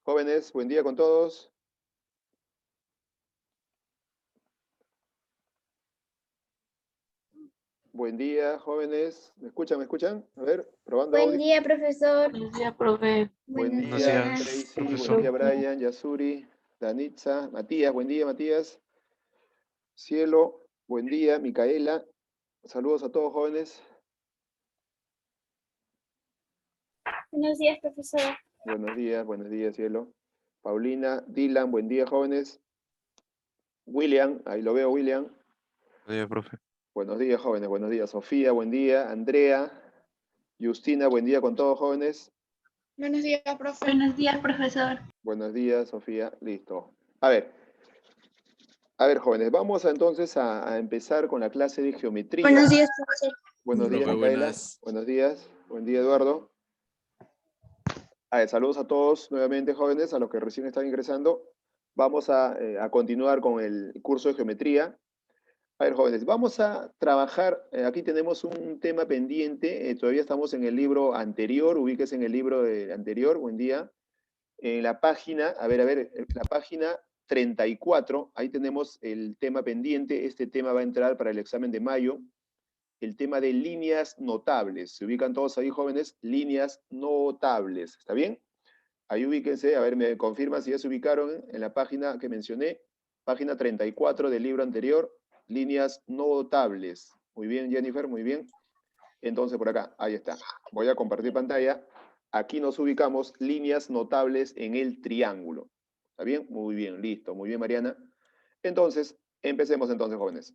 Jóvenes, buen día con todos. Buen día, jóvenes. ¿Me escuchan? ¿Me escuchan? A ver, probando Buen audio. día, profesor. Buenos días, profe. Buen Buenos Buenos día, días, días. Tracy. Buen profesor. día, Brian, Yasuri, Danitza, Matías. Buen día, Matías. Cielo, buen día, Micaela. Saludos a todos, jóvenes. Buenos días, profesor. Buenos días, Cielo. Paulina, Dylan, buen día, jóvenes. William, ahí lo veo, William. Buenos días, profe. Buenos días, jóvenes, buenos días. Sofía, buen día. Andrea, Justina, buen día con todos, jóvenes. Buenos días, profe. Buenos días, profesor. Buenos días, Sofía. Listo. A ver, jóvenes, vamos entonces a empezar con la clase de geometría. Buenos días, profesor. Buenos días, Profe, Micaela. buenas. Buenos días. Buen día, Eduardo. A ver, saludos a todos nuevamente, jóvenes, a los que recién están ingresando. Vamos a continuar con el curso de geometría. A ver, jóvenes, vamos a trabajar. Aquí tenemos un tema pendiente. Todavía estamos en el libro anterior. Ubíquese en el libro anterior. Buen día. En la página, la página 34, ahí tenemos el tema pendiente. Este tema va a entrar para el examen de mayo. El tema de líneas notables. ¿Se ubican todos ahí, jóvenes? Líneas notables. ¿Está bien? Ahí ubíquense. A ver, me confirman si ya se ubicaron en la página que mencioné. Página 34 del libro anterior. Líneas notables. Muy bien, Jennifer, muy bien. Entonces, por acá, ahí está. Voy a compartir pantalla. Aquí nos ubicamos líneas notables en el triángulo. ¿Está bien? Muy bien, listo. Muy bien, Mariana. Entonces, empecemos entonces, jóvenes.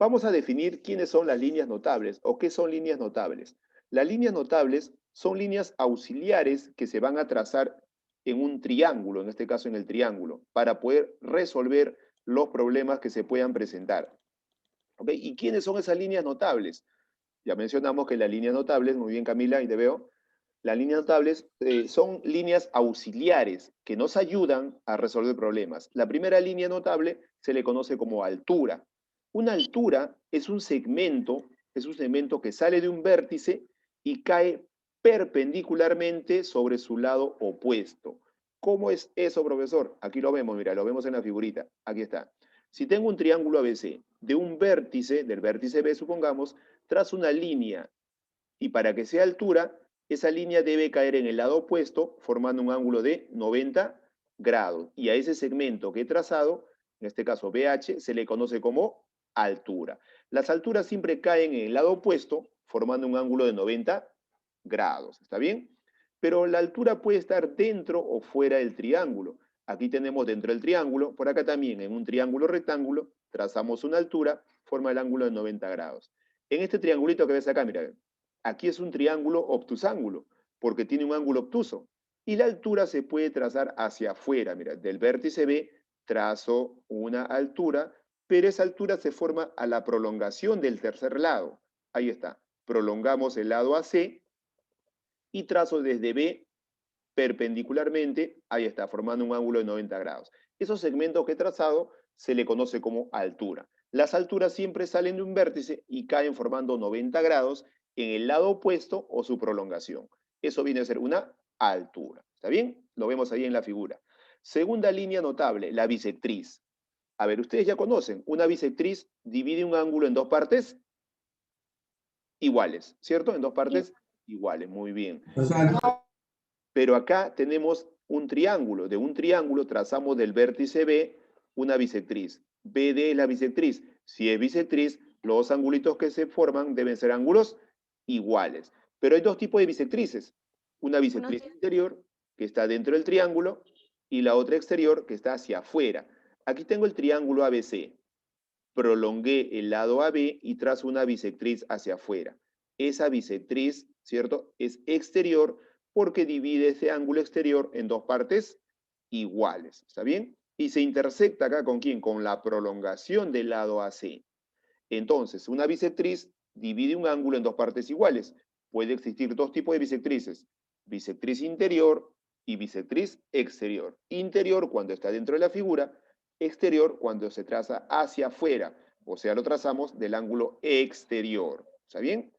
Vamos a definir quiénes son las líneas notables o qué son líneas notables. Las líneas notables son líneas auxiliares que se van a trazar en un triángulo, en este caso en el triángulo, para poder resolver los problemas que se puedan presentar. ¿Ok? ¿Y quiénes son esas líneas notables? Ya mencionamos que las líneas notables, muy bien Camila, y te veo, las líneas notables son líneas auxiliares que nos ayudan a resolver problemas. La primera línea notable se le conoce como altura. Una altura es un segmento que sale de un vértice y cae perpendicularmente sobre su lado opuesto. ¿Cómo es eso, profesor? Aquí lo vemos, mira, lo vemos en la figurita. Aquí está. Si tengo un triángulo ABC, de un vértice, del vértice B, supongamos, trazo una línea y para que sea altura, esa línea debe caer en el lado opuesto formando un ángulo de 90 grados. Y a ese segmento que he trazado, en este caso BH, se le conoce como altura. Las alturas siempre caen en el lado opuesto formando un ángulo de 90 grados. ¿Está bien? Pero la altura puede estar dentro o fuera del triángulo. Aquí tenemos dentro del triángulo, por acá también en un triángulo rectángulo, trazamos una altura, forma el ángulo de 90 grados. En este triangulito que ves acá, mira, aquí es un triángulo obtusángulo, porque tiene un ángulo obtuso. Y la altura se puede trazar hacia afuera. Mira, del vértice B trazo una altura, pero esa altura se forma a la prolongación del tercer lado. Ahí está. Prolongamos el lado AC y trazo desde B perpendicularmente, ahí está, formando un ángulo de 90 grados. Esos segmentos que he trazado se le conoce como altura. Las alturas siempre salen de un vértice y caen formando 90 grados en el lado opuesto o su prolongación. Eso viene a ser una altura. ¿Está bien? Lo vemos ahí en la figura. Segunda línea notable, la bisectriz. A ver, ustedes ya conocen, una bisectriz divide un ángulo en dos partes iguales, ¿cierto? En dos partes iguales, muy bien. Pero acá tenemos un triángulo. De un triángulo trazamos del vértice B una bisectriz. BD es la bisectriz. Si es bisectriz, los angulitos que se forman deben ser ángulos iguales. Pero hay dos tipos de bisectrices. Una bisectriz interior, que está dentro del triángulo, y la otra exterior, que está hacia afuera. Aquí tengo el triángulo ABC. Prolongué el lado AB y trazo una bisectriz hacia afuera. Esa bisectriz, ¿cierto?, es exterior porque divide ese ángulo exterior en dos partes iguales. ¿Está bien? Y se intersecta acá con ¿quién? Con la prolongación del lado AC. Entonces, una bisectriz divide un ángulo en dos partes iguales. Puede existir dos tipos de bisectrices. Bisectriz interior y bisectriz exterior. Interior cuando está dentro de la figura, exterior cuando se traza hacia afuera. O sea, lo trazamos del ángulo exterior. ¿Está bien?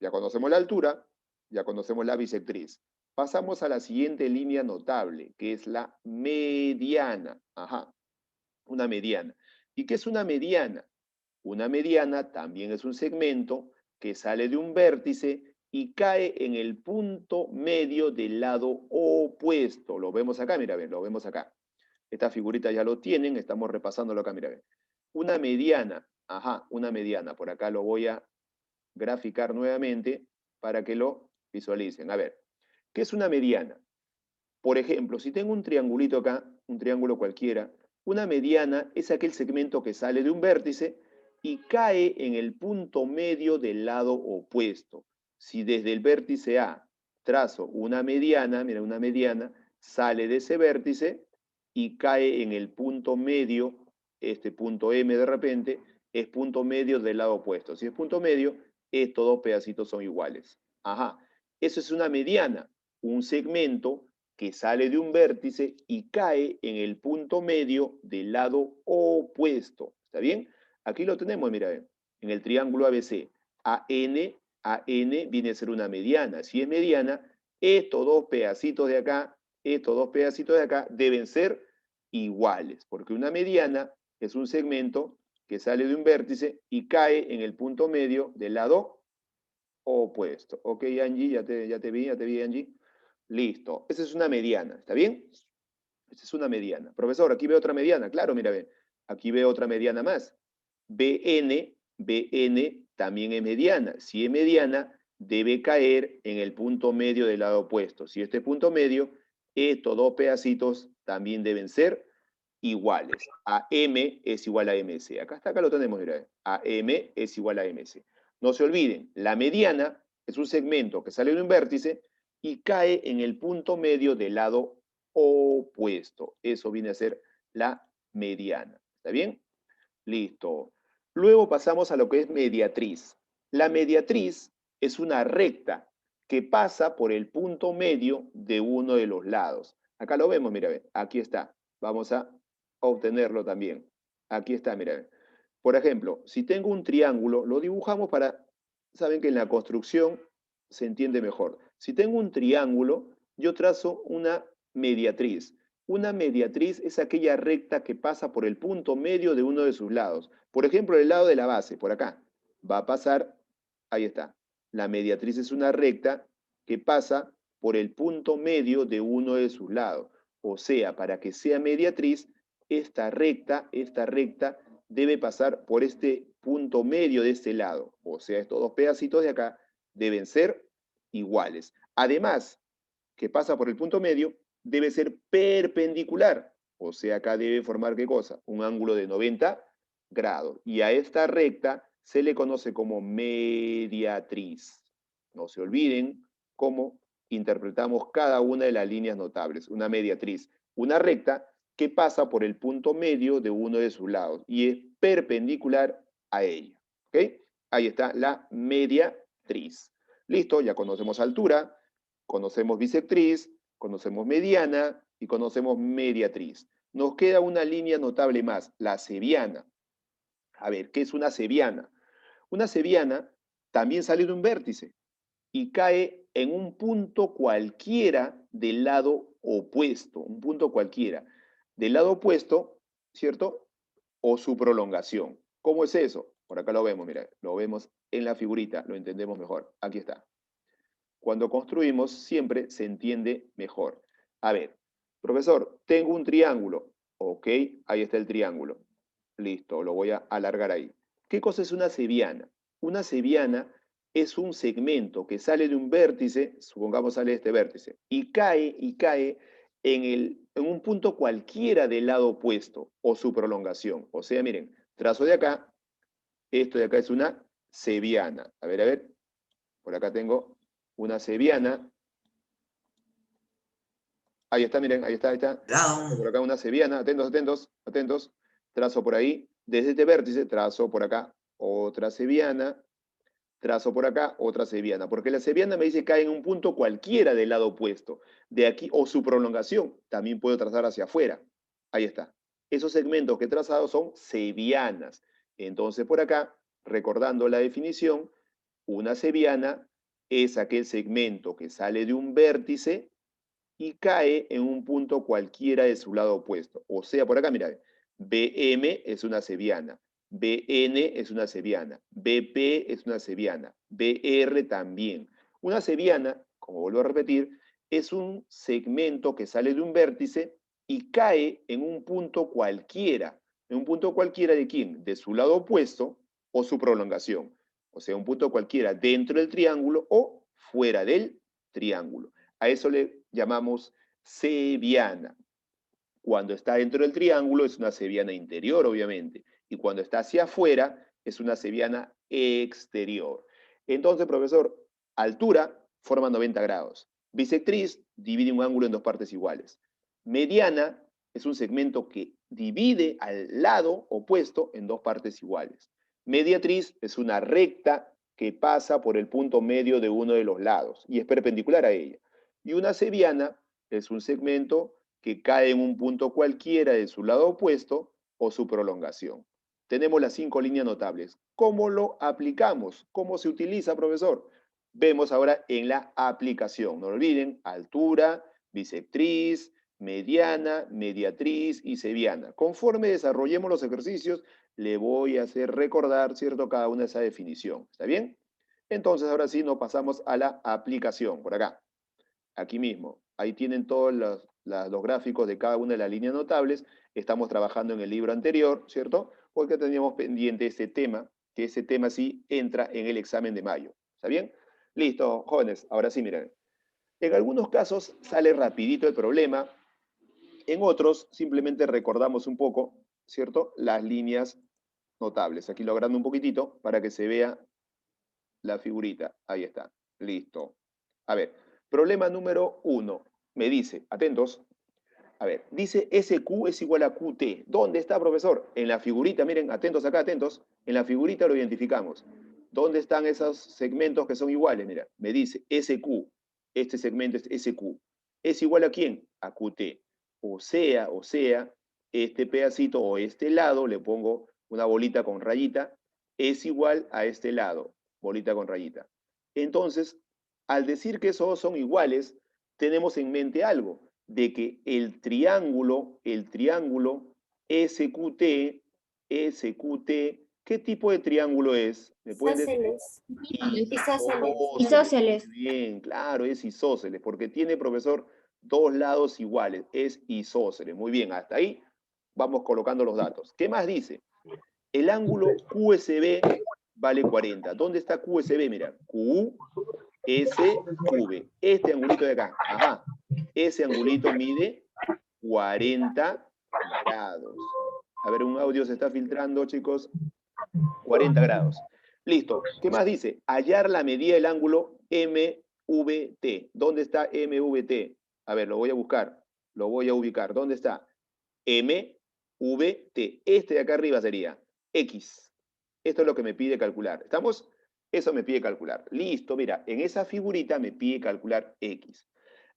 Ya conocemos la altura, ya conocemos la bisectriz. pasamos a la siguiente línea notable, que es la mediana. Ajá, una mediana. ¿Y qué es una mediana? Una mediana también es un segmento que sale de un vértice y cae en el punto medio del lado opuesto. Lo vemos acá, mira, ven, lo vemos acá. Esta figurita ya lo tienen, estamos repasándolo acá, mira, ven. Una mediana, ajá, una mediana. Por acá lo voy a graficar nuevamente para que lo visualicen. A ver, ¿qué es una mediana? Por ejemplo, si tengo un triangulito acá, un triángulo cualquiera, una mediana es aquel segmento que sale de un vértice y cae en el punto medio del lado opuesto. Si desde el vértice A trazo una mediana, mira, una mediana, sale de ese vértice y cae en el punto medio, este punto M de repente, es punto medio del lado opuesto. Si es punto medio, estos dos pedacitos son iguales. Ajá, eso es una mediana, un segmento que sale de un vértice y cae en el punto medio del lado opuesto. ¿Está bien? Aquí lo tenemos, mira, en el triángulo ABC. AN viene a ser una mediana. Si es mediana, estos dos pedacitos de acá, estos dos pedacitos de acá deben ser iguales, porque una mediana es un segmento que sale de un vértice y cae en el punto medio del lado opuesto. Ok, Angie, ya te vi, Angie. Listo. Esa es una mediana, ¿está bien? Esa es una mediana. Profesor, aquí veo otra mediana. Claro, mira, ve. Aquí veo otra mediana más. BN también es mediana. Si es mediana, debe caer en el punto medio del lado opuesto. Si este punto medio, estos dos pedacitos también deben ser iguales. AM es igual a MC. Acá lo tenemos, mira. AM es igual a MC. No se olviden, la mediana es un segmento que sale de un vértice y cae en el punto medio del lado opuesto. Eso viene a ser la mediana. ¿Está bien? Listo. Luego pasamos a lo que es mediatriz. La mediatriz es una recta que pasa por el punto medio de uno de los lados. Acá lo vemos, mira, aquí está. Vamos a obtenerlo también. Aquí está, mira. Por ejemplo, si tengo un triángulo, lo dibujamos para, saben que en la construcción se entiende mejor. Si tengo un triángulo, yo trazo una mediatriz. Una mediatriz es aquella recta que pasa por el punto medio de uno de sus lados. Por ejemplo, el lado de la base, por acá, va a pasar, ahí está. La mediatriz es una recta que pasa por el punto medio de uno de sus lados. O sea, para que sea mediatriz, esta recta debe pasar por este punto medio de este lado. O sea, estos dos pedacitos de acá deben ser iguales. Además, que pasa por el punto medio, debe ser perpendicular. O sea, acá debe formar, ¿qué cosa? Un ángulo de 90 grados. Y a esta recta se le conoce como mediatriz. No se olviden cómo interpretamos cada una de las líneas notables. Una mediatriz, una recta que pasa por el punto medio de uno de sus lados y es perpendicular a ella. ¿Ok? Ahí está la mediatriz. Listo, ya conocemos altura, conocemos bisectriz, conocemos mediana y conocemos mediatriz. Nos queda una línea notable más, la cebiana. A ver, ¿qué es una cebiana? Una cebiana también sale de un vértice y cae en un punto cualquiera del lado opuesto, un punto cualquiera del lado opuesto, ¿cierto? O su prolongación. ¿Cómo es eso? Por acá lo vemos, mira, lo vemos en la figurita, lo entendemos mejor. Aquí está. Cuando construimos siempre se entiende mejor. A ver, profesor, tengo un triángulo. Ok, ahí está el triángulo. Listo, lo voy a alargar ahí. ¿Qué cosa es una cebiana? Una cebiana es un segmento que sale de un vértice, supongamos sale de este vértice, y cae en un punto cualquiera del lado opuesto o su prolongación. O sea, miren, trazo de acá, esto de acá es una cebiana. A ver, por acá tengo una cebiana. Ahí está, miren, ahí está. Por acá una cebiana, atentos. Trazo por ahí, desde este vértice, trazo por acá otra cebiana, trazo por acá otra cebiana, porque la cebiana me dice que cae en un punto cualquiera del lado opuesto, de aquí, o su prolongación, también puedo trazar hacia afuera. Ahí está. Esos segmentos que he trazado son cebianas. Entonces, por acá, recordando la definición, una cebiana es aquel segmento que sale de un vértice y cae en un punto cualquiera de su lado opuesto. O sea, por acá, mira, BM es una cebiana, BN es una cebiana, BP es una cebiana, BR también. Una cebiana, como vuelvo a repetir, es un segmento que sale de un vértice y cae en un punto cualquiera. ¿En un punto cualquiera de quién? De su lado opuesto o su prolongación. O sea, un punto cualquiera dentro del triángulo o fuera del triángulo. A eso le llamamos cebiana. Cuando está dentro del triángulo es una cebiana interior, obviamente. Y cuando está hacia afuera es una cebiana exterior. Entonces, profesor, altura forma 90 grados. Bisectriz divide un ángulo en dos partes iguales. Mediana es un segmento que divide al lado opuesto en dos partes iguales. Mediatriz es una recta que pasa por el punto medio de uno de los lados y es perpendicular a ella. Y una cebiana es un segmento que cae en un punto cualquiera de su lado opuesto o su prolongación. Tenemos las 5 líneas notables. ¿Cómo lo aplicamos? ¿Cómo se utiliza, profesor? Vemos ahora en la aplicación. No olviden, altura, bisectriz, mediana, mediatriz y cebiana. Conforme desarrollemos los ejercicios, le voy a hacer recordar, ¿cierto?, cada una de esa definición. ¿Está bien? Entonces, ahora sí, nos pasamos a la aplicación. Por acá. Aquí mismo. Ahí tienen todos los gráficos de cada una de las líneas notables. Estamos trabajando en el libro anterior, ¿cierto? Porque teníamos pendiente este tema, que ese tema sí entra en el examen de mayo. ¿Está bien? Listo, jóvenes. Ahora sí, miren. En algunos casos sale rapidito el problema. En otros simplemente recordamos un poco, ¿cierto? Las líneas notables. Aquí lo agrando un poquitito para que se vea la figurita. Ahí está. Listo. A ver, problema número 1. Me dice, atentos. A ver, dice SQ es igual a QT. ¿Dónde está, profesor? En la figurita, miren, atentos acá, atentos. En la figurita lo identificamos. ¿Dónde están esos segmentos que son iguales? Mira, me dice SQ. Este segmento es SQ. ¿Es igual a quién? A QT. O sea, este pedacito o este lado, le pongo una bolita con rayita, es igual a este lado, bolita con rayita. Entonces, al decir que esos dos son iguales, tenemos en mente algo, de que el triángulo SQT, ¿qué tipo de triángulo es? ¿Me pueden decir? Isósceles. Isósceles. Bien, claro, es isósceles, porque tiene, profesor, dos lados iguales, es isósceles. Muy bien, hasta ahí vamos colocando los datos. ¿Qué más dice? El ángulo QSB vale 40. ¿Dónde está QSB? Mira, QSV. Este angulito de acá. Ajá. Ese angulito mide 40 grados. A ver, un audio se está filtrando, chicos. 40 grados. Listo. ¿Qué más dice? Hallar la medida del ángulo MVT. ¿Dónde está MVT? A ver, lo voy a buscar. Lo voy a ubicar. ¿Dónde está? MVT. Este de acá arriba sería X. Esto es lo que me pide calcular. ¿Estamos? Eso me pide calcular. Listo, mira, en esa figurita me pide calcular X.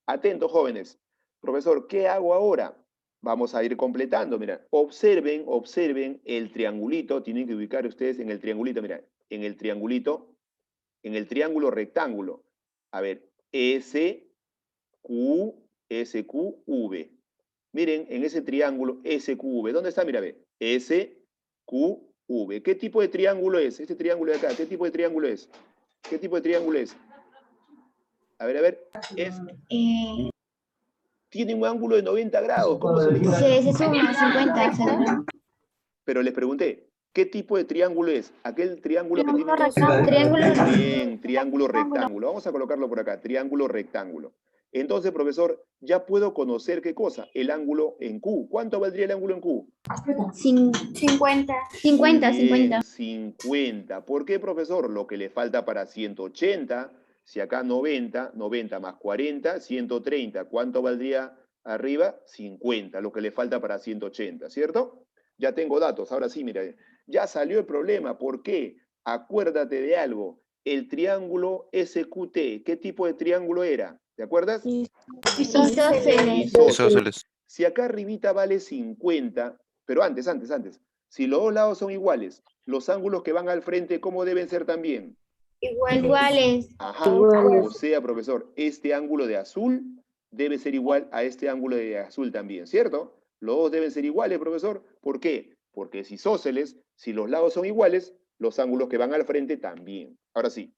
Atentos, jóvenes. Profesor, ¿qué hago ahora? Vamos a ir completando, mira. Observen el triangulito. Tienen que ubicar ustedes en el triangulito, mira. En el triangulito, en el triángulo rectángulo. A ver, SQV. Miren, en ese triángulo SQV. ¿Dónde está? Mira, ve. SQV. ¿Qué tipo de triángulo es? Este triángulo de acá, ¿qué tipo de triángulo es? ¿Qué tipo de triángulo es? A ver. Tiene un ángulo de 90 grados. ¿Cómo se le llama? Se suma 50. Pero les pregunté, ¿qué tipo de triángulo es? Aquel triángulo que tiene... Triángulo. Bien, triángulo rectángulo. Vamos a colocarlo por acá, triángulo rectángulo. Entonces, profesor, ya puedo conocer qué cosa, el ángulo en Q. ¿Cuánto valdría el ángulo en Q? 50. 50. ¿Por qué, profesor? Lo que le falta para 180, si acá 90 más 40, 130. ¿Cuánto valdría arriba? 50, lo que le falta para 180, ¿cierto? Ya tengo datos. Ahora sí, mira, ya salió el problema. ¿Por qué? Acuérdate de algo. El triángulo SQT, ¿qué tipo de triángulo era? ¿Te acuerdas? Isósceles. Isósceles. Si acá arribita vale 50, pero antes, si los dos lados son iguales, los ángulos que van al frente, ¿cómo deben ser también? Iguales. Ajá. O sea, profesor, este ángulo de azul debe ser igual a este ángulo de azul también, ¿cierto? Los dos deben ser iguales, profesor. ¿Por qué? Porque es isósceles, si los lados son iguales, los ángulos que van al frente también. Ahora sí,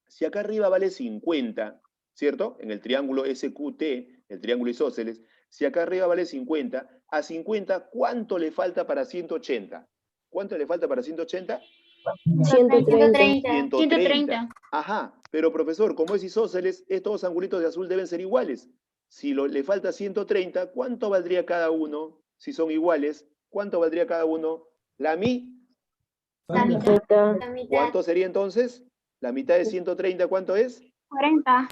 si acá arriba vale 50, ¿cierto? En el triángulo SQT, el triángulo isósceles, si acá arriba vale 50, a 50, ¿cuánto le falta para 180? ¿Cuánto le falta para 180? 130. 130. Ajá, pero profesor, como es isósceles, estos angulitos de azul deben ser iguales. Si le falta 130, ¿cuánto valdría cada uno? Si son iguales, ¿cuánto valdría cada uno? La mitad. ¿Cuánto sería entonces? La mitad de 130, ¿cuánto es? 40.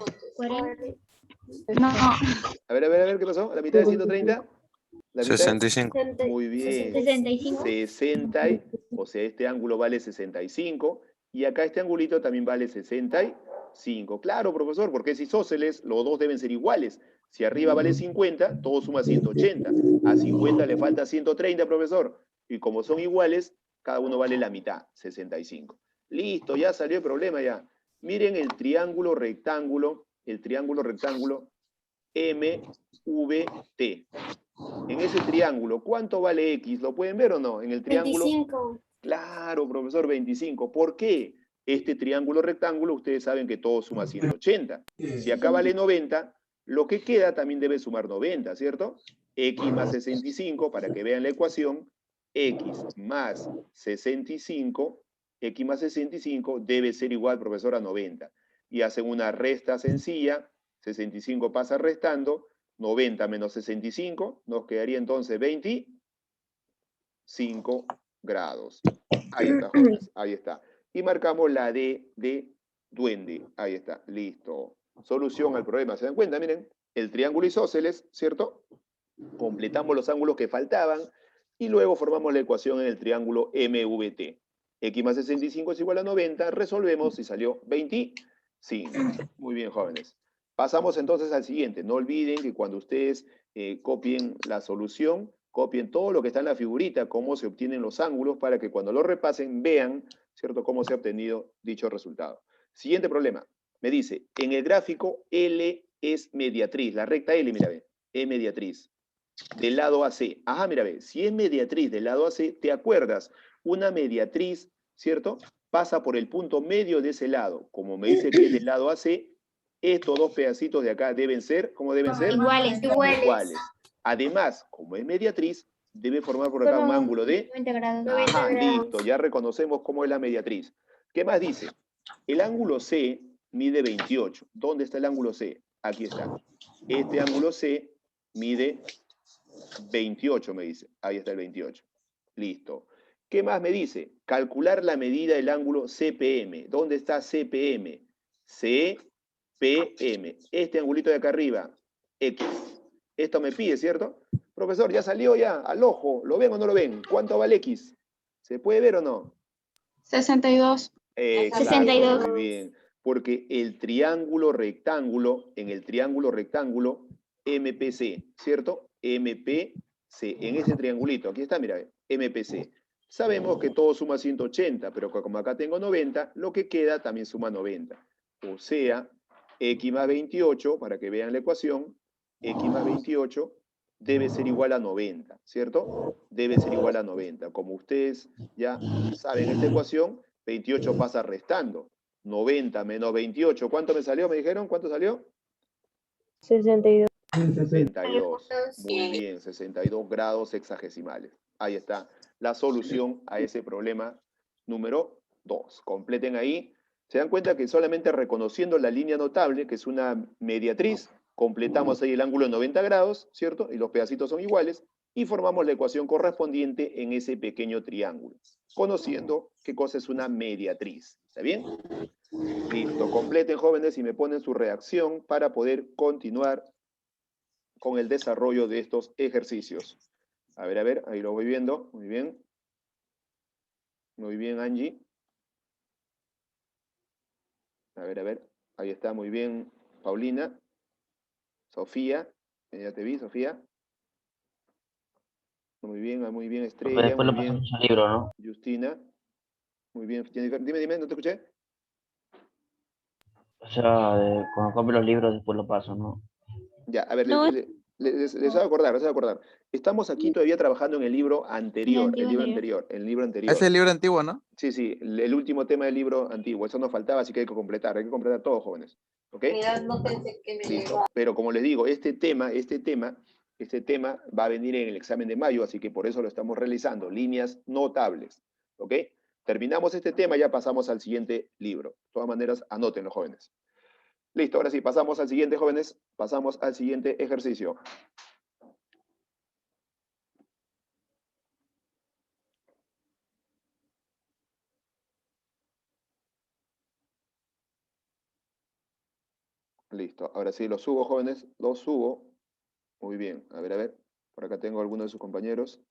No. A ver, ¿qué pasó? ¿La mitad de 130? La mitad. 65. Muy bien. 65. 60, o sea, este ángulo vale 65, y acá este angulito también vale 65. Claro, profesor, porque es isósceles, los dos deben ser iguales. Si arriba vale 50, todo suma 180. A 50 le falta 130, profesor. Y como son iguales, cada uno vale la mitad, 65. Listo, ya salió el problema ya. Miren el triángulo rectángulo MVT. En ese triángulo, ¿cuánto vale X? ¿Lo pueden ver o no? En el triángulo. 25. Claro, profesor, 25. ¿Por qué? Este triángulo rectángulo, ustedes saben que todo suma 180. Si acá vale 90, lo que queda también debe sumar 90, ¿cierto? X más 65, para que vean la ecuación, X más 65, X más 65 debe ser igual, profesor, a 90. Y hacen una resta sencilla, 65 pasa restando, 90 menos 65, nos quedaría entonces 25 grados. Ahí está, jóvenes, ahí está. Y marcamos la D de duende. Ahí está, listo. Solución al problema. ¿Se dan cuenta? Miren, el triángulo isósceles, ¿cierto? Completamos los ángulos que faltaban y luego formamos la ecuación en el triángulo MVT. X más 65 es igual a 90, resolvemos y salió 25. Muy bien, jóvenes. Pasamos entonces al siguiente. No olviden que cuando ustedes copien la solución, copien todo lo que está en la figurita, cómo se obtienen los ángulos, para que cuando lo repasen vean, ¿cierto?, cómo se ha obtenido dicho resultado. Siguiente problema. Me dice, en el gráfico L es mediatriz. La recta L, mira, ve, es mediatriz del lado AC. Ajá, mira, ve, si es mediatriz del lado AC, ¿te acuerdas? Una mediatriz, ¿cierto? Pasa por el punto medio de ese lado. Como me dice que es del lado AC, estos dos pedacitos de acá deben ser, ¿cómo deben ser? Iguales. Además, como es mediatriz, debe formar por acá un ángulo de 90 grados. Ajá, listo, ya reconocemos cómo es la mediatriz. ¿Qué más dice? El ángulo C mide 28. ¿Dónde está el ángulo C? Aquí está. Este ángulo C mide 28, me dice. Ahí está el 28. Listo. ¿Qué más me dice? Calcular la medida del ángulo CPM. ¿Dónde está CPM? CPM. Este angulito de acá arriba, X. Esto me pide, ¿cierto? Profesor, ya salió ya, al ojo. ¿Lo ven o no lo ven? ¿Cuánto vale X? ¿Se puede ver o no? 62. Exacto, 62. muy bien. Porque el triángulo rectángulo, en el triángulo rectángulo, MPC, ¿cierto? MPC, en ese triangulito, aquí está, mira, MPC. Sabemos que todo suma 180, pero como acá tengo 90, lo que queda también suma 90. O sea, X más 28, para que vean la ecuación, X más 28 debe ser igual a 90, ¿cierto? Debe ser igual a 90. Como ustedes ya saben esta ecuación, 28 pasa restando. 90 menos 28, ¿cuánto me salió? ¿Me dijeron? ¿Cuánto salió? 62. 62. Muy bien, 62 grados sexagesimales. Ahí está la solución a ese problema número 2. Completen ahí. Se dan cuenta que solamente reconociendo la línea notable, que es una mediatriz, completamos ahí el ángulo de 90 grados, ¿cierto? Y los pedacitos son iguales, y formamos la ecuación correspondiente en ese pequeño triángulo, conociendo qué cosa es una mediatriz. ¿Está bien? Listo, completen, jóvenes, y me ponen su reacción para poder continuar con el desarrollo de estos ejercicios. A ver, ahí lo voy viendo. Muy bien. Muy bien, Angie. A ver. Ahí está, muy bien, Paulina. Sofía. Ya te vi, Sofía. Muy bien, Estrella. Después Muy lo bien, pasamos al libro, ¿no? Justina. Muy bien, Jennifer. Dime, no te escuché. O sea, cuando compre los libros después lo paso, ¿no? Ya, a ver, No, les voy a acordar, les voy a acordar. Estamos aquí todavía trabajando en el libro anterior, el libro anterior. Es el libro antiguo, ¿no? Sí, sí, el último tema del libro antiguo. Eso nos faltaba, así que hay que completar todo, jóvenes. ¿Ok? No pensé que me Listo. Pero como les digo, este tema va a venir en el examen de mayo, así que por eso lo estamos realizando. Líneas notables. ¿Ok? Terminamos este tema, ya pasamos al siguiente libro. De todas maneras, anótenlo, jóvenes. Listo, ahora sí, pasamos al siguiente, jóvenes. Pasamos al siguiente ejercicio. Listo, ahora sí, los subo, jóvenes, los subo. Muy bien, a ver. Por acá tengo algunos de sus compañeros.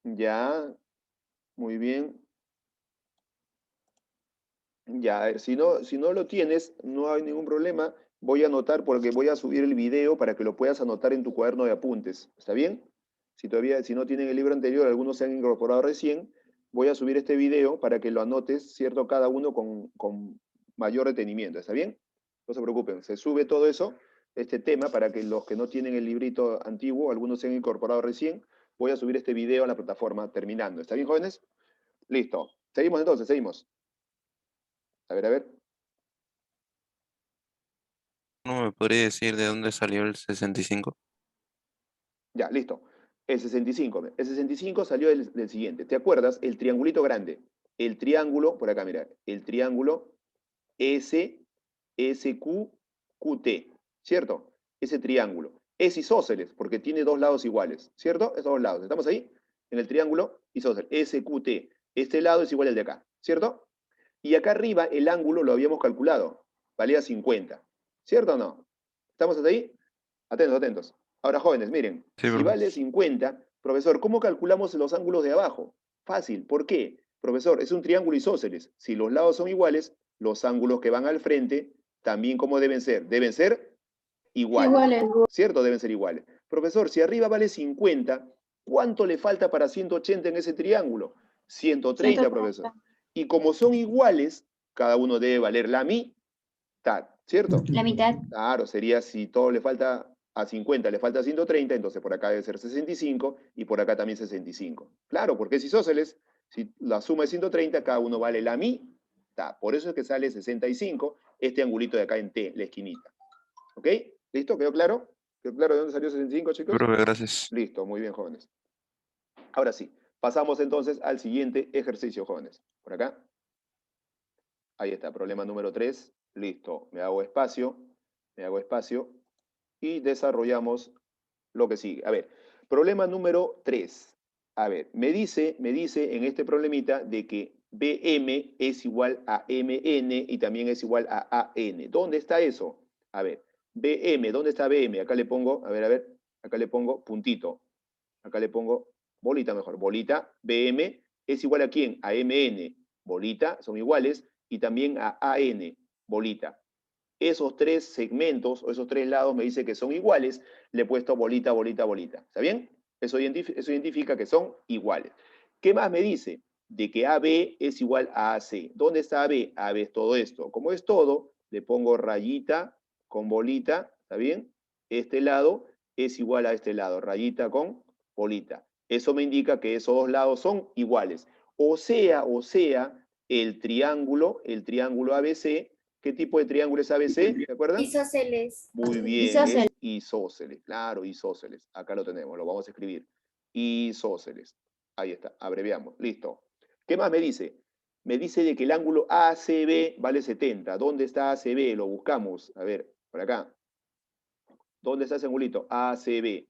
Ya, muy bien. Ya, a ver, si no lo tienes, no hay ningún problema. Voy a anotar porque voy a subir el video para que lo puedas anotar en tu cuaderno de apuntes. ¿Está bien? Si no tienen el libro anterior, algunos se han incorporado recién, voy a subir este video para que lo anotes, ¿cierto? Cada uno con mayor detenimiento. ¿Está bien? No se preocupen, se sube todo eso, este tema, para que los que no tienen el librito antiguo, algunos se han incorporado recién, voy a subir este video a la plataforma terminando. ¿Está bien, jóvenes? Listo. Seguimos entonces, seguimos. A ver. ¿No me podría decir de dónde salió el 65? Ya, listo. El 65. El 65 salió del siguiente. ¿Te acuerdas? El triangulito grande. El triángulo, por acá, mira. El triángulo SQQT. ¿Cierto? Ese triángulo. Es isósceles, porque tiene dos lados iguales. ¿Cierto? Esos dos lados. ¿Estamos ahí? En el triángulo isósceles. SQT. Este lado es igual al de acá. ¿Cierto? Y acá arriba el ángulo lo habíamos calculado. Valía 50. ¿Cierto o no? ¿Estamos hasta ahí? Atentos. Ahora, jóvenes, miren. Sí, Si profe. vale 50, profesor, ¿cómo calculamos los ángulos de abajo? Fácil. ¿Por qué? Profesor, es un triángulo isósceles. Si los lados son iguales, los ángulos que van al frente también, ¿cómo deben ser? Deben ser iguales. Iguales. ¿Cierto? Deben ser iguales. Profesor, si arriba vale 50, ¿cuánto le falta para 180 en ese triángulo? 130, profesor. Y como son iguales, cada uno debe valer la mitad, ¿cierto? la mitad. Claro, sería si todo le falta a 50, le falta 130, entonces por acá debe ser 65 y por acá también 65. Claro, porque es isósceles, si la suma es 130, cada uno vale la mitad. Por eso es que sale 65, este angulito de acá en T, la esquinita. ¿Ok? ¿Listo? ¿Quedó claro? ¿Quedó claro de dónde salió 65, chicos? Profe, gracias. Listo, muy bien, jóvenes. Ahora sí, pasamos entonces al siguiente ejercicio, jóvenes. Por acá. Ahí está, problema número 3. Listo, me hago espacio y desarrollamos lo que sigue. A ver, problema número 3. A ver, me dice en este problemita de que BM es igual a MN y también es igual a AN. ¿Dónde está eso? A ver, BM, ¿dónde está BM? Acá le pongo, a ver, acá le pongo puntito. Acá le pongo bolita mejor. Bolita, BM es igual a ¿quién? A MN. Bolita, son iguales. Y también a AN, bolita. Esos tres segmentos o esos tres lados me dice que son iguales, le he puesto bolita, bolita, bolita. ¿Está bien? Eso identifica que son iguales. ¿Qué más me dice? De que AB es igual a AC. ¿Dónde está AB? AB es todo esto. Como es todo, le pongo rayita con bolita, ¿está bien? Este lado es igual a este lado, rayita con bolita. Eso me indica que esos dos lados son iguales. O sea, el triángulo ABC. ¿Qué tipo de triángulo es ABC? ¿Se acuerdan? Isósceles. Muy bien, Isósceles. es isósceles. Claro, isósceles. Acá lo tenemos, lo vamos a escribir. Isósceles. Ahí está, abreviamos. Listo. ¿Qué más me dice? Me dice de que el ángulo ACB vale 70. ¿Dónde está ACB? Lo buscamos. A ver, por acá. ¿Dónde está ese angulito? ACB.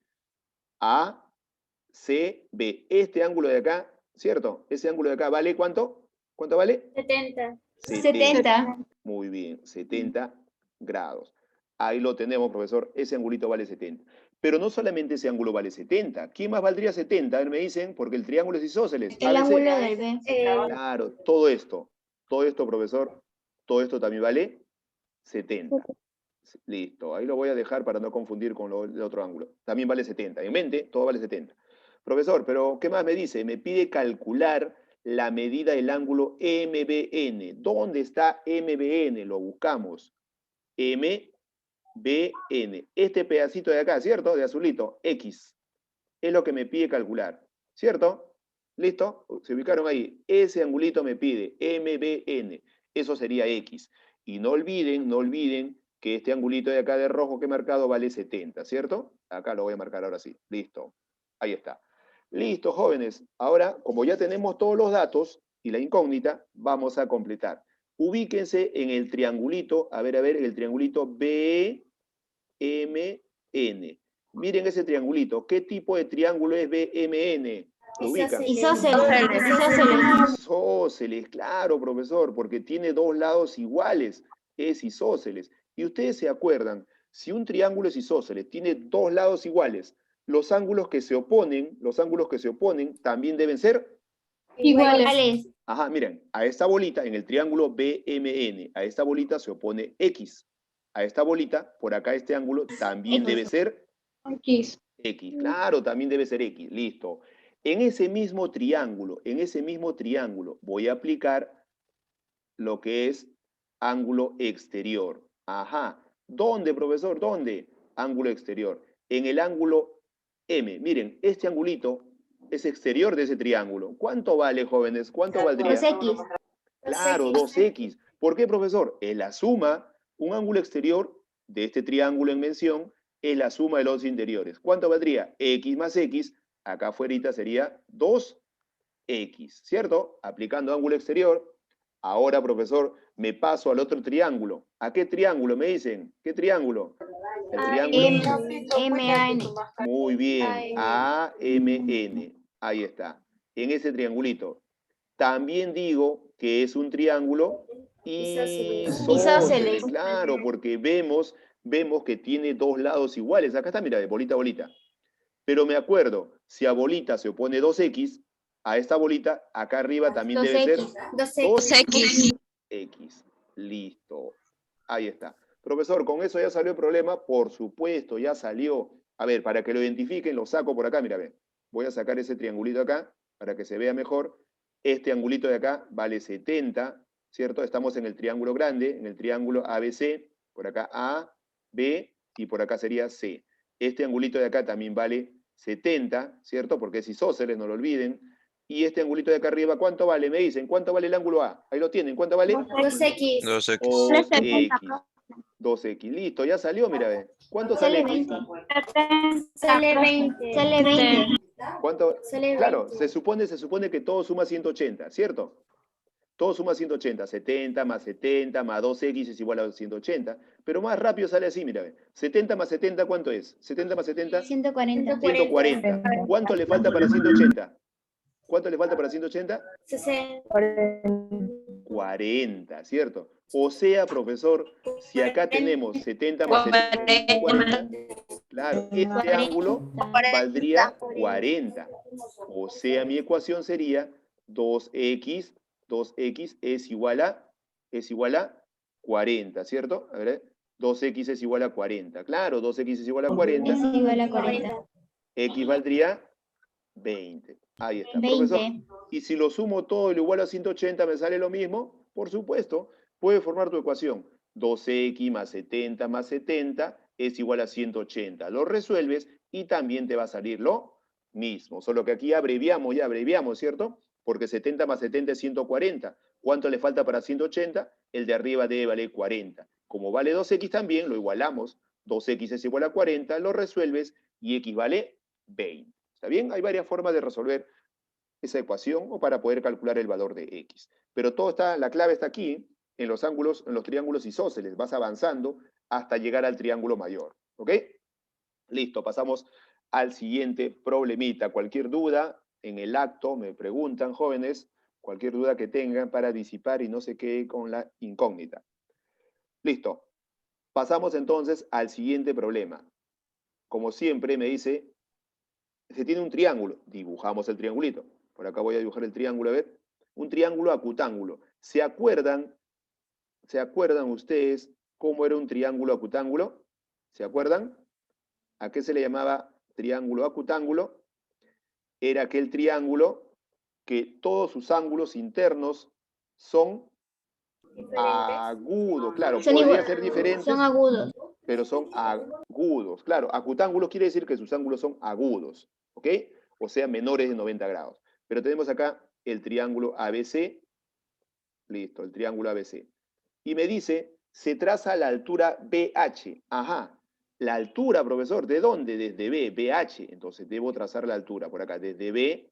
ACB. Este ángulo de acá, ¿cierto? Ese ángulo de acá vale ¿cuánto? ¿Cuánto vale? 70. 70. Muy bien, 70 grados. Ahí lo tenemos, profesor. Ese angulito vale 70. Pero no solamente ese ángulo vale 70. ¿Quién más valdría 70? A ver, me dicen, porque el triángulo es isósceles. El ABC. ángulo del B. Claro, todo esto, profesor, todo esto también vale 70. Listo, ahí lo voy a dejar para no confundir con el otro ángulo. También vale 70. En mente, todo vale 70. Profesor, pero ¿qué más me dice? Me pide calcular la medida del ángulo MBN. ¿Dónde está MBN? Lo buscamos. MBN. Este pedacito de acá, ¿cierto? De azulito, X. Es lo que me pide calcular, ¿cierto? ¿Listo? Se ubicaron ahí. Ese angulito me pide MBN. Eso sería X. Y no olviden que este angulito de acá de rojo que he marcado vale 70, ¿cierto? Acá lo voy a marcar ahora sí. Listo. Ahí está. Listo, jóvenes. Ahora, como ya tenemos todos los datos y la incógnita, vamos a completar. Ubíquense en el triangulito, a ver, el triangulito BMN. Miren ese triangulito. ¿Qué tipo de triángulo es BMN? ¿Lo ubican? Isósceles, claro, profesor, porque tiene dos lados iguales. Es isósceles. Y ustedes se acuerdan, si un triángulo es isósceles, tiene dos lados iguales, los ángulos que se oponen también deben ser Iguales. Ajá, miren, a esta bolita, en el triángulo BMN, a esta bolita se opone X. A esta bolita, por acá este ángulo, también debe ser X. X. Claro, también debe ser X. Listo. En ese mismo triángulo, voy a aplicar lo que es ángulo exterior. Ajá. ¿Dónde, profesor? ¿Dónde? Ángulo exterior. En el ángulo M. Miren, este angulito es exterior de ese triángulo. ¿Cuánto vale, jóvenes? ¿Cuánto valdría? 2X. Claro, 2X. ¿Por qué, profesor? Es la suma, un ángulo exterior de este triángulo en mención, es la suma de los interiores. ¿Cuánto valdría? X más X, acá afuera sería 2X, ¿cierto? Aplicando ángulo exterior. Ahora, profesor, me paso al otro triángulo. ¿A qué triángulo me dicen? ¿Qué triángulo? El triángulo. MAN. Muy bien, AMN. Ahí está. En ese triangulito. También digo que es un triángulo isósceles. Claro, porque vemos que tiene dos lados iguales. Acá está, mira, de bolita a bolita. Pero me acuerdo, si a bolita se opone 2X, a esta bolita, acá arriba también debe ser 2X. X. Listo. Ahí está. Profesor, ¿con eso ya salió el problema? Por supuesto, ya salió. A ver, para que lo identifiquen, lo saco por acá, mira, ve. Voy a sacar ese triangulito acá, para que se vea mejor. Este angulito de acá vale 70, ¿cierto? Estamos en el triángulo grande, en el triángulo ABC, por acá A, B, y por acá sería C. Este angulito de acá también vale 70, ¿cierto? Porque es isósceles, no lo olviden. Y este angulito de acá arriba, ¿cuánto vale? Me dicen, ¿cuánto vale el ángulo A? Ahí lo tienen, ¿cuánto vale? 2X. 2X. 2X. 2X. Listo, ya salió, mira, ve. ¿Cuánto sale X? Sale 20. Sale 20. ¿Cuánto? Sale Claro, 20. se supone que todo suma 180, ¿cierto? Todo suma 180, 70 más 2X es igual a 180, pero más rápido sale así, mira, ve. 70 más 70, ¿cuánto es? 70 más 70, 140. 140. ¿Cuánto le falta para 180? ¿Cuánto le falta para 180? 60. 40, ¿cierto? O sea, profesor, si acá tenemos 70 más 70, 40, claro, este ángulo valdría 40. O sea, mi ecuación sería 2x es igual a 40, ¿cierto? A ver, 2x es igual a 40. Claro, 2x es igual a 40. Es igual a 40. X valdría 20. Ahí está. 20. Profesor, y si lo sumo todo y lo igualo a 180, ¿me sale lo mismo? Por supuesto. Puedes formar tu ecuación. 2x más 70 es igual a 180. Lo resuelves y también te va a salir lo mismo. Solo que aquí abreviamos, ¿cierto? Porque 70 más 70 es 140. ¿Cuánto le falta para 180? El de arriba debe valer 40. Como vale 2x también, lo igualamos. 2x es igual a 40, lo resuelves y x vale 20. ¿Está bien? Hay varias formas de resolver esa ecuación o para poder calcular el valor de x. Pero la clave está aquí, en los triángulos isósceles. Vas avanzando hasta llegar al triángulo mayor. ¿Ok? Listo, pasamos al siguiente problemita. Cualquier duda en el acto, me preguntan, jóvenes, cualquier duda que tengan para disipar y no se quede con la incógnita. Listo. Pasamos entonces al siguiente problema. Como siempre me dice, se tiene un triángulo, dibujamos el triangulito. Por acá voy a dibujar el triángulo, a ver. Un triángulo acutángulo. ¿Se acuerdan ustedes cómo era un triángulo acutángulo? ¿Se acuerdan? ¿A qué se le llamaba triángulo acutángulo? Era aquel triángulo que todos sus ángulos internos son Diferentes. agudos. Claro, Son podría igual- ser diferentes, Son agudos. pero son agudos. Claro, acutángulos quiere decir que sus ángulos son agudos, ¿ok? O sea, menores de 90 grados. Pero tenemos acá el triángulo ABC. Listo, el triángulo ABC. Y me dice, se traza la altura BH. Ajá. La altura, profesor, ¿de dónde? Desde B, BH. Entonces debo trazar la altura por acá. Desde B,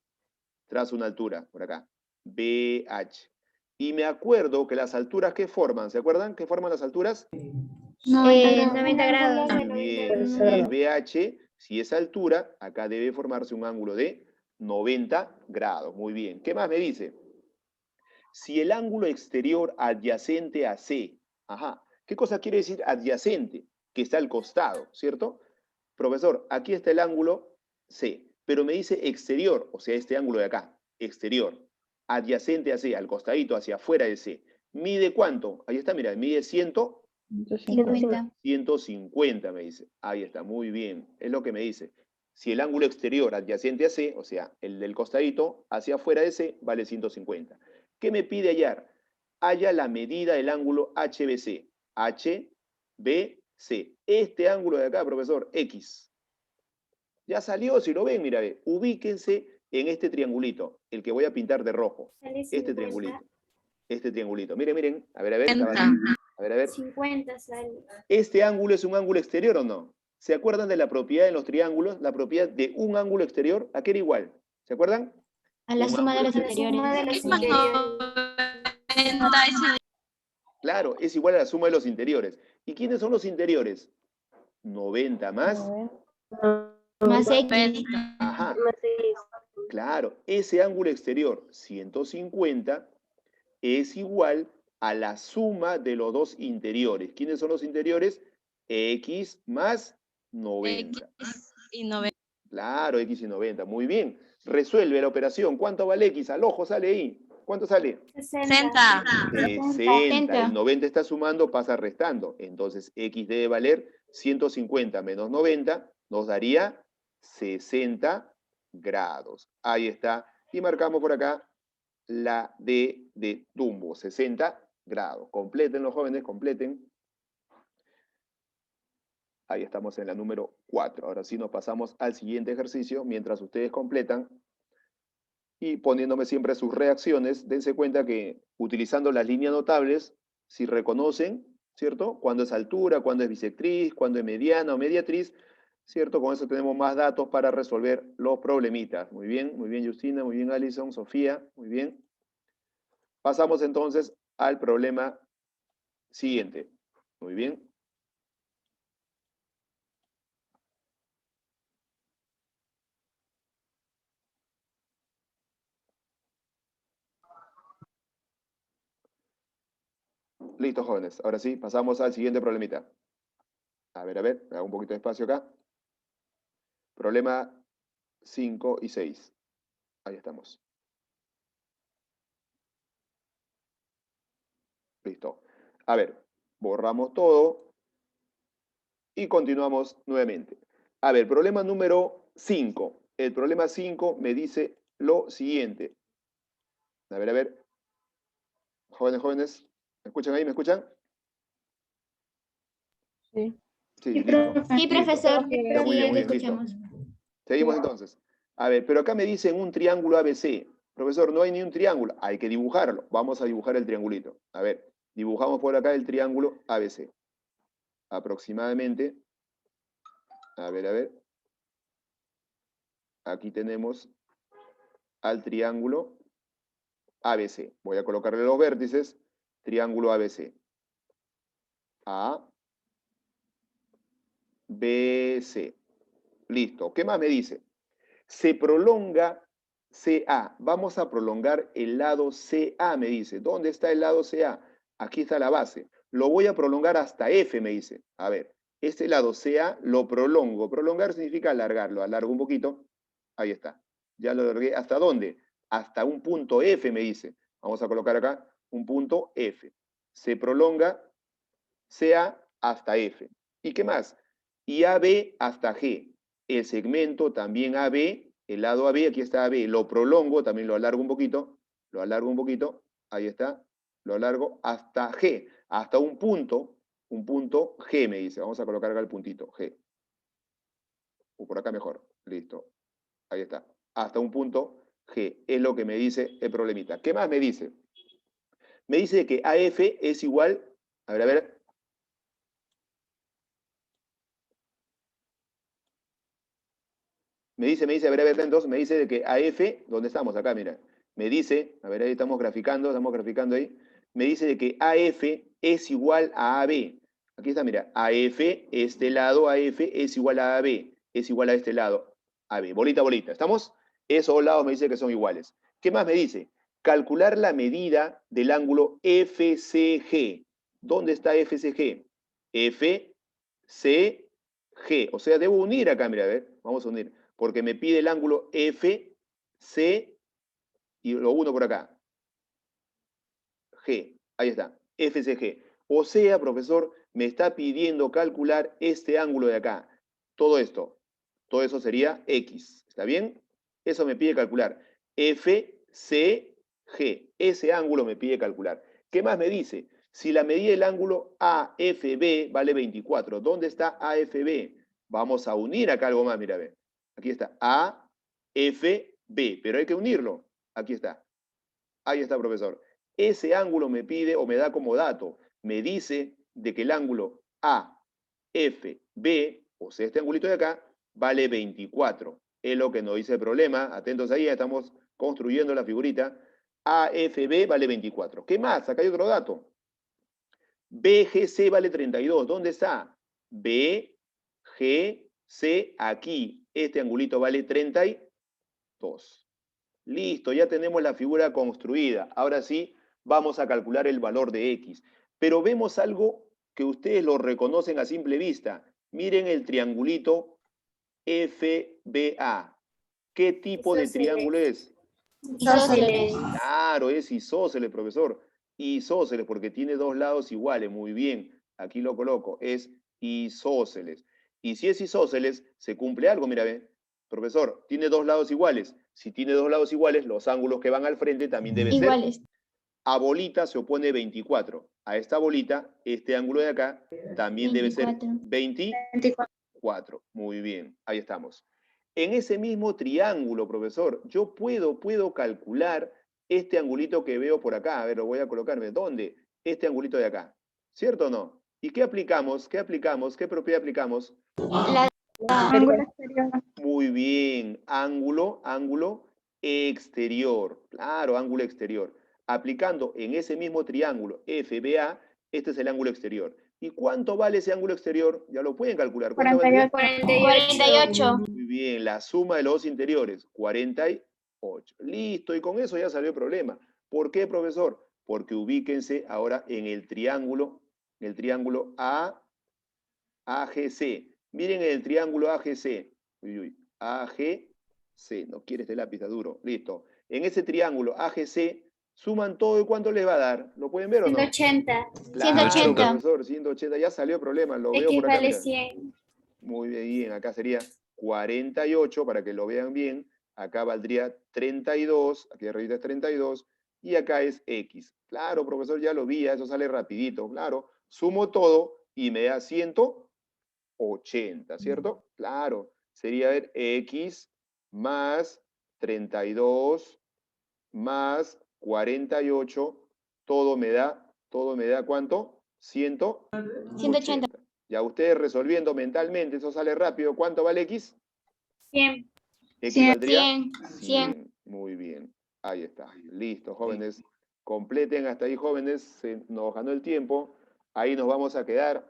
trazo una altura por acá. BH. Y me acuerdo que las alturas que forman, ¿se acuerdan qué forman las alturas? 90 grados. Bien, si es BH, si es altura, acá debe formarse un ángulo de 90 grados. Muy bien. ¿Qué más me dice? Si el ángulo exterior adyacente a C, ajá, ¿qué cosa quiere decir adyacente? Que está al costado, ¿cierto? Profesor, aquí está el ángulo C, pero me dice exterior, o sea, este ángulo de acá, exterior, adyacente a C, al costadito, hacia afuera de C. ¿Mide cuánto? Ahí está, mira, mide 150, me dice. Ahí está, muy bien, es lo que me dice. Si el ángulo exterior adyacente a C, o sea, el del costadito, hacia afuera de C, vale 150. ¿Qué me pide hallar? Halla la medida del ángulo HBC. HBC. Este ángulo de acá, profesor, X. Ya salió, si lo ven, mira, ubíquense en este triangulito, el que voy a pintar de rojo. Este triangulito. Este triangulito. Miren, miren. A ver, a ver. A ver, a ver. 50 sale. ¿Este ángulo es un ángulo exterior o no? ¿Se acuerdan de la propiedad de los triángulos? La propiedad de un ángulo exterior, ¿a qué era igual? ¿Se acuerdan? A la suma de los interiores. Claro, es igual a la suma de los interiores. ¿Y quiénes son los interiores? 90 más. Más X. Ajá. Claro, ese ángulo exterior, 150, es igual a la suma de los dos interiores. ¿Quiénes son los interiores? X más 90. X y 90. Claro, X y 90. Muy bien. Resuelve la operación. ¿Cuánto vale X? Al ojo sale ahí. ¿Cuánto sale? 60. 60. El 90 está sumando, pasa restando. Entonces, X debe valer 150 menos 90, nos daría 60 grados. Ahí está. Y marcamos por acá la D de Dumbo, 60 grados. Completen los jóvenes, completen. Ahí estamos en la número 4. Ahora sí nos pasamos al siguiente ejercicio. Mientras ustedes completan y poniéndome siempre sus reacciones, dense cuenta que utilizando las líneas notables, si reconocen, ¿cierto? Cuándo es altura, cuándo es bisectriz, cuándo es mediana o mediatriz, ¿cierto? Con eso tenemos más datos para resolver los problemitas. Muy bien, Justina, muy bien, Alison, Sofía, muy bien. Pasamos entonces al problema siguiente. Muy bien. Listo, jóvenes. Ahora sí, pasamos al siguiente problemita. A ver, hago un poquito de espacio acá. Problema 5 y 6. Ahí estamos. Listo. A ver, borramos todo y continuamos nuevamente. A ver, problema número 5. El problema 5 me dice lo siguiente. A ver. Jóvenes, ¿me escuchan ahí? ¿Me escuchan? Sí. Sí, listo. Sí, profesor. Ya, muy Sí, bien, lo listo. escuchamos. Seguimos entonces. A ver, pero acá me dicen un triángulo ABC. Profesor, no hay ni un triángulo. Hay que dibujarlo. Vamos a dibujar el triangulito. A ver, dibujamos por acá el triángulo ABC. Aproximadamente. A ver. Aquí tenemos al triángulo ABC. Voy a colocarle los vértices. Triángulo ABC. A, B, C. Listo. ¿Qué más me dice? Se prolonga CA. Vamos a prolongar el lado CA, me dice. ¿Dónde está el lado CA? Aquí está la base. Lo voy a prolongar hasta F, me dice. A ver, este lado CA lo prolongo. Prolongar significa alargarlo. Alargo un poquito. Ahí está. Ya lo alargué. ¿Hasta dónde? Hasta un punto F, me dice. Vamos a colocar acá un punto F. Se prolonga CA hasta F. ¿Y qué más? Y AB hasta G. El segmento también AB el lado AB, aquí está AB, lo prolongo, también lo alargo un poquito, ahí está, lo alargo hasta G, hasta un punto G me dice, vamos a colocar acá el puntito, G. O por acá mejor, listo, ahí está, hasta un punto G, es lo que me dice el problemita. ¿Qué más me dice? Me dice que AF es igual, a ver, me dice, a ver, entonces, me dice de que AF, ¿dónde estamos? Acá, mira. Me dice, a ver, ahí estamos graficando ahí. Me dice de que AF es igual a AB. Aquí está, mira, AF, este lado AF es igual a AB, es igual a este lado AB. Bolita, bolita. ¿Estamos? Esos dos lados me dice que son iguales. ¿Qué más me dice? Calcular la medida del ángulo FCG. ¿Dónde está FCG? FCG. O sea, debo unir acá, mira, a ver, vamos a unir. Porque me pide el ángulo FC y lo uno por acá. G, ahí está, FCG. O sea, profesor, me está pidiendo calcular este ángulo de acá. Todo esto. Todo eso sería X. ¿Está bien? Eso me pide calcular. FCG. Ese ángulo me pide calcular. ¿Qué más me dice? Si la medida del ángulo AFB vale 24, ¿dónde está AFB? Vamos a unir acá algo más, mira, ve. Aquí está, AFB, pero hay que unirlo. Aquí está. Ahí está, profesor. Ese ángulo me pide o me da como dato, me dice de que el ángulo AFB, o sea, este angulito de acá, vale 24. Es lo que nos dice el problema. Atentos ahí, estamos construyendo la figurita. AFB vale 24. ¿Qué más? Acá hay otro dato. BGC vale 32. ¿Dónde está? BGC aquí. Este angulito vale 32. Listo, ya tenemos la figura construida. Ahora sí, vamos a calcular el valor de X. Pero vemos algo que ustedes lo reconocen a simple vista. Miren el triangulito FBA. ¿Qué tipo de triángulo es? Isósceles. Claro, es isósceles, profesor. Isósceles, porque tiene dos lados iguales. Muy bien, aquí lo coloco. Es isósceles. Y si es isósceles, se cumple algo, mira, ve. Profesor, tiene dos lados iguales. Si tiene dos lados iguales, los ángulos que van al frente también deben ser. Iguales. A bolita se opone 24. A esta bolita, este ángulo de acá, también debe ser 24. Muy bien, ahí estamos. En ese mismo triángulo, profesor, yo puedo calcular este angulito que veo por acá. A ver, lo voy a colocarme. ¿Dónde? Este angulito de acá. ¿Cierto o no? ¿Y qué aplicamos? ¿Qué propiedad aplicamos? Ángulo exterior. Muy bien. Ángulo exterior. Claro, ángulo exterior. Aplicando en ese mismo triángulo FBA, este es el ángulo exterior. ¿Y cuánto vale ese ángulo exterior? Ya lo pueden calcular. ¿Cuánto vale? 48. Muy bien, la suma de los dos interiores, 48. Listo, y con eso ya salió el problema. ¿Por qué, profesor? Porque ubíquense ahora en el triángulo AGC. Miren el triángulo AGC. Uy, uy, AGC, no quiere este lápiz, está duro. Listo. En ese triángulo AGC, suman todo y ¿cuánto les va a dar? ¿Lo pueden ver o no? 180. Claro, 180. profesor, 180, ya salió el problema, lo veo X por acá. vale Mira. 100. Muy bien, acá sería 48, para que lo vean bien. Acá valdría 32, aquí arriba es 32, y acá es X. Claro, profesor, ya lo vi, eso sale rapidito, claro. Sumo todo y me da 180, ¿cierto? Claro, sería ver X más 32 más 48, todo me da ¿cuánto? 180. Ya ustedes resolviendo mentalmente, eso sale rápido. ¿Cuánto vale X? 100. X valdría 100. Muy bien, ahí está. Listo, jóvenes. Completen hasta ahí, jóvenes. Se nos ganó el tiempo. Ahí nos vamos a quedar.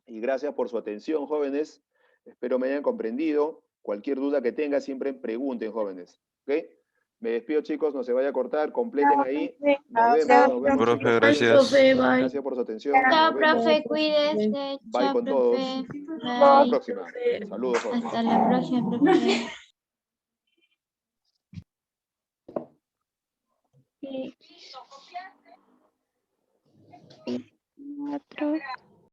Y gracias por su atención, jóvenes. Espero me hayan comprendido. Cualquier duda que tengan, siempre pregunten, jóvenes. ¿Ok? Me despido, chicos. No se vaya a cortar. Completen ahí. Nos vemos. Nos vemos. Profe, gracias. Gracias por su atención. Chao, Nos vemos. profe, cuídese. Bye Chao, con todos. profe. Hasta la Bye. próxima. Saludos, jóvenes. Hasta la próxima, profe. Sí. 4.